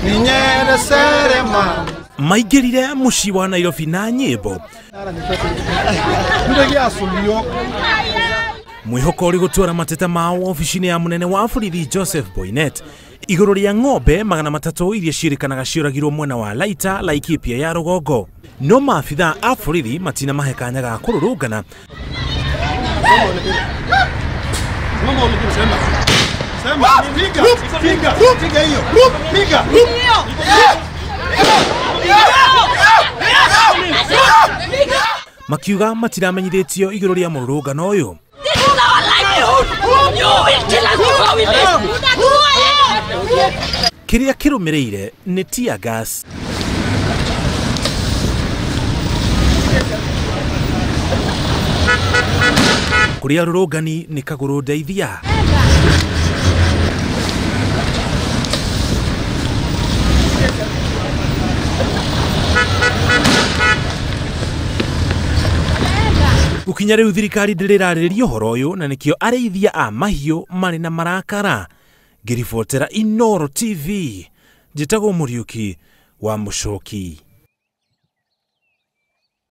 ninyere serema maingirire muci wa Nairobi na nyimbo mwihoko uri gutwara mateta mao ofisini ya munene wa borithi Joseph Boynet iguru ria ng'ombe 300 iria ciirikanaga cioragirwo mwena wa Laita Laikipia ya rugongo. No maabitha a borithi matina mahekanya ga kururungana makiuga matiramenyithĩtio iguru ria mururungano uyu. Kiria kirumireire ni tear gas. Kuria rurungani ni kaguru ndeithia. Gukinya riu thirikari ndirarĩrĩria ũhoro ũyũ na nikio arĩithia a mahiũ marĩ na marakara. Ngiribotera Inooro TV, njĩtagwo Mũriũki wa Mũcoki.